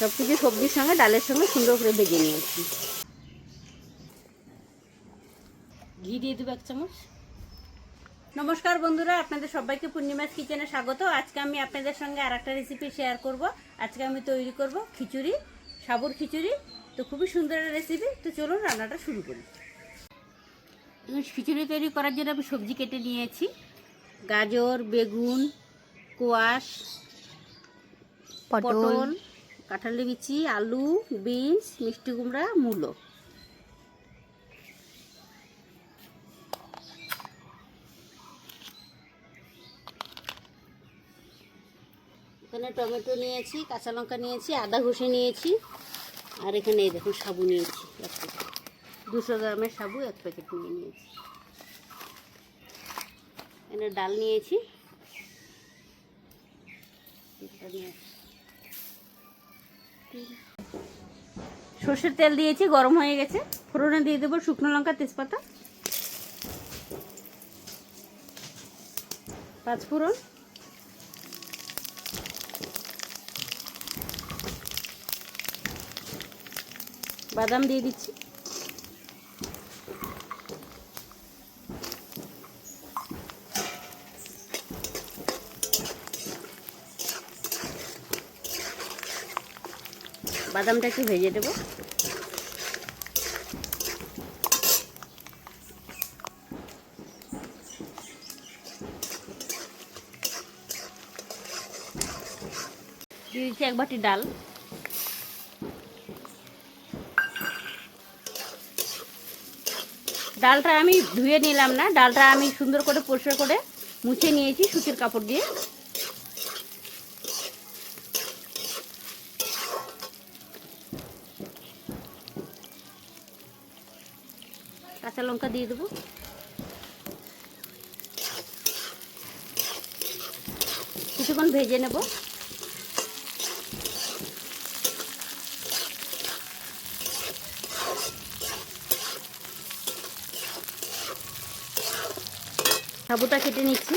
সব কিছু সবজির সঙ্গে ডালের সঙ্গে সুন্দর করে ভেজে নিয়েছি। ঘি দিয়ে দেবো 1 চামচ। নমস্কার বন্ধুরা, আপনাদের সবাইকে পূর্ণিমাস কিচেনে স্বাগত। আজকে আমি আপনাদের সঙ্গে আর একটা রেসিপি শেয়ার করব। আজকে আমি তৈরি করব খিচুড়ি, সাবুর খিচুড়ি। তো খুবই সুন্দর একটা রেসিপি। তো চলুন রান্নাটা শুরু করি। খিচুড়ি তৈরি করার জন্য আমি সবজি কেটে নিয়েছি। গাজর, বেগুন, কোয়াশ, পটল, কাঁঠালি বিচি, আলু, বিনস, মিষ্টি কুমড়া, মূলো। এখানে টমেটো নিয়েছি, কাঁচা লঙ্কা নিয়েছি, আদা ঘষে নিয়েছি, আর এখানে এই দেখুন সাবু নিয়েছি 1 প্যাকেট। 200 গ্রামের সাবু 1 প্যাকেট নিয়ে নিয়েছি। এখানে ডাল নিয়েছি, সর্ষের তেল দিয়েছি, গরম হয়ে গেছে। ফোড়নে দিয়ে দেবো শুকনো লঙ্কা, তেজপাতা, 5 ফোড়ন, বাদাম দিয়ে দিচ্ছি, বাদামটা একটু ভেজে দেবো। দিয়ে দিচ্ছি 1 বাটি ডাল। ডালটা আমি ধুয়ে নিলাম না, ডালটা আমি সুন্দর করে পরিষ্কার করে মুছে নিয়েছি সুতির কাপড় দিয়ে। কাঁচা লঙ্কা দিয়ে দেবো, কিছুক্ষণ ভেজে নেব। সাবুটা কেটে নিচ্ছি।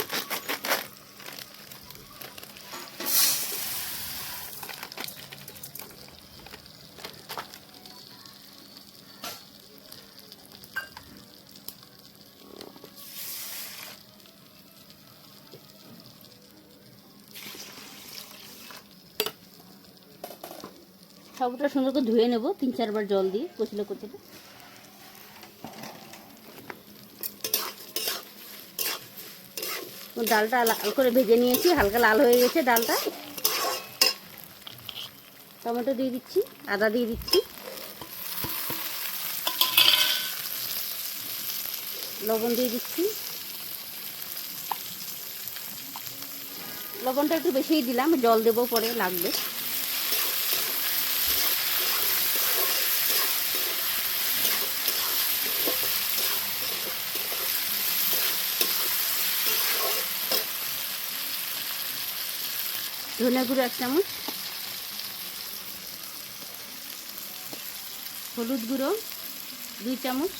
সাবুটা সুন্দর করে ধুয়ে নেব 3-4 বার জল দিয়ে কচলে কচলে। ডালটা লাল করে ভেজে নিয়েছি, হালকা লাল হয়ে গেছে ডালটা। টমেটো দিয়ে দিচ্ছি, আদা দিয়ে দিচ্ছি, লবণ দিয়ে দিচ্ছি। লবণটা একটু বেশিই দিলাম, জল দেবো পরে লাগবে। ধনে গুঁড়ো 1 চামচ, হলুদ গুঁড়ো 2 চামচ,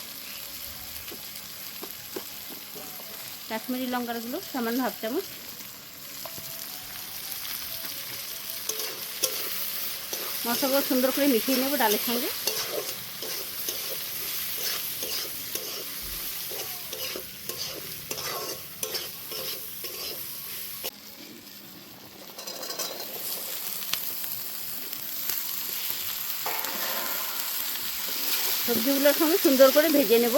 কাশ্মীরি লঙ্কার গুঁড়ো সামান্য 1/2 চামচ, মশলাগুলো সুন্দর করে মিশিয়ে নেব ডালের সঙ্গে। সবজিগুলোর সঙ্গে সুন্দর করে ভেজে নেব।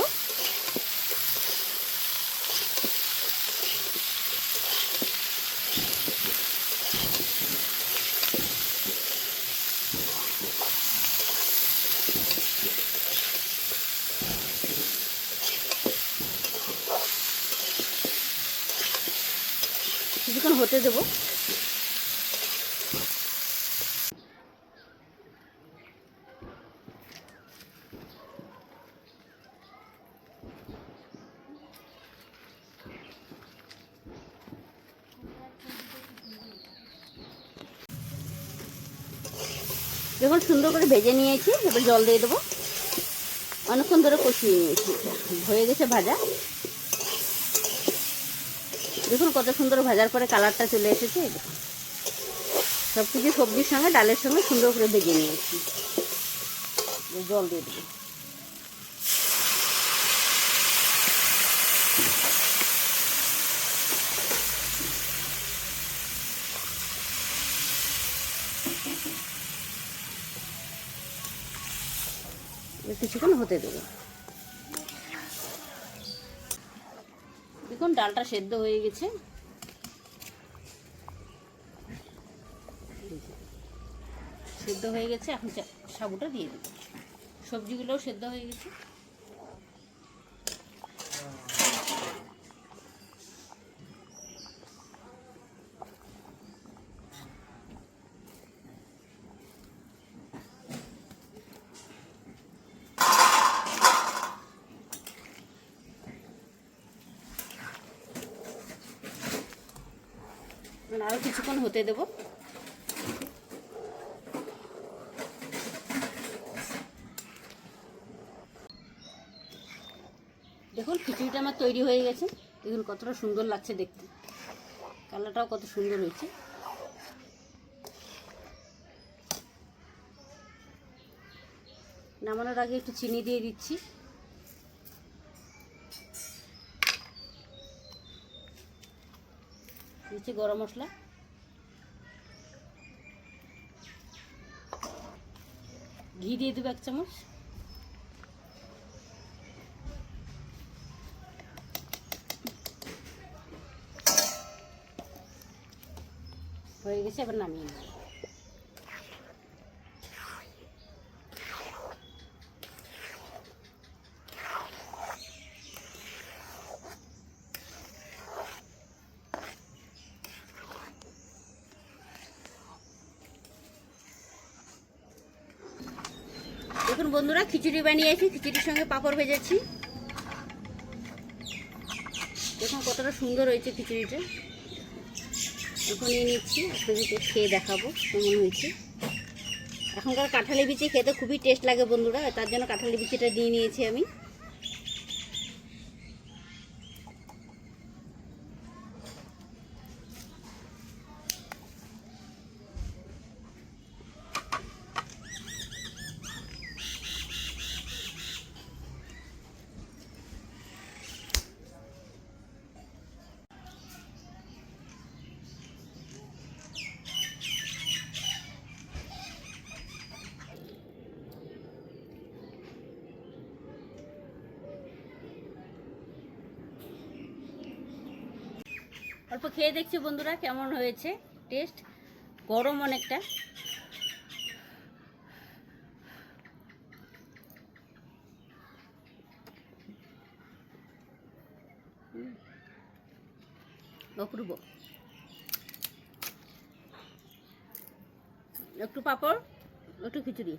কিছুক্ষণ হতে দেবো। দেখুন সুন্দর করে ভেজে নিয়েছি, এবার জল দিয়ে দেবো। অনেকক্ষণ ধরে কষিয়ে নিয়েছি, হয়ে গেছে ভাজা। দেখুন কত সুন্দর ভাজার পরে কালারটা চলে এসেছে। দেখুন সব কিছু সবজির সঙ্গে ডালের সঙ্গে সুন্দর করে ভেজে নিয়েছি। জল দিয়ে দেবো। কিছুক্ষণ হতে দেবো। দেখুন ডালটা সেদ্ধ হয়ে গেছে। সেদ্ধ হয়ে গেছে, এখন সাবুটা দিয়ে দেবো। সবজিগুলোও সেদ্ধ হয়ে গেছে। আরও কিছুক্ষণ হতে দেবো। দেখুন খিচুড়িটা আমার তৈরি হয়ে গেছে। দেখুন কতটা সুন্দর লাগছে দেখতে, কালারটাও কত সুন্দর হয়েছে। নামানোর আগে একটু চিনি দিয়ে দিচ্ছি। দিচ্ছি গরম মশলা, ঘি দিয়ে দেবো 1 চামচ। হয়ে গেছে, এবার নামিয়ে নেব। দেখুন বন্ধুরা, খিচুড়ি বানিয়েছি, খিচুড়ির সঙ্গে পাঁপড় ভেজেছি। দেখুন কতটা সুন্দর হয়েছে খিচুড়িটা। এখন নিয়ে নিচ্ছি, আপনাদেরকে খেয়ে দেখাবো কেমন হয়েছে। এখনকার কাঁঠালি বিচি খেতে খুবই টেস্ট লাগে বন্ধুরা, তার জন্য কাঁঠালি বিচিটা নিয়ে নিয়েছি আমি। অল্প খেয়ে দেখছি বন্ধুরা কেমন হয়েছে টেস্ট। গরম অনেকটা। অপূর্ব। একটু পাঁপড়, একটু খিচুড়ি।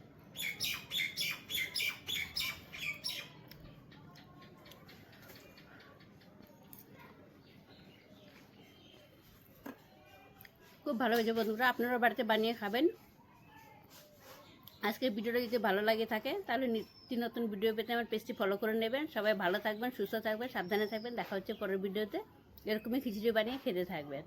খুব ভালো হয়েছে বন্ধুরা, আপনারা বাড়িতে বানিয়ে খাবেন। আজকের ভিডিওটা যদি ভালো লাগে থাকে তাহলে নিত্য নতুন ভিডিও পেতে আমার পেজটি ফলো করে নেবেন। সবাই ভালো থাকবেন, সুস্থ থাকবেন, সাবধানে থাকবেন। দেখা হচ্ছে পরের ভিডিওতে। এরকমই খিচুড়ি বানিয়ে খেতে থাকবেন।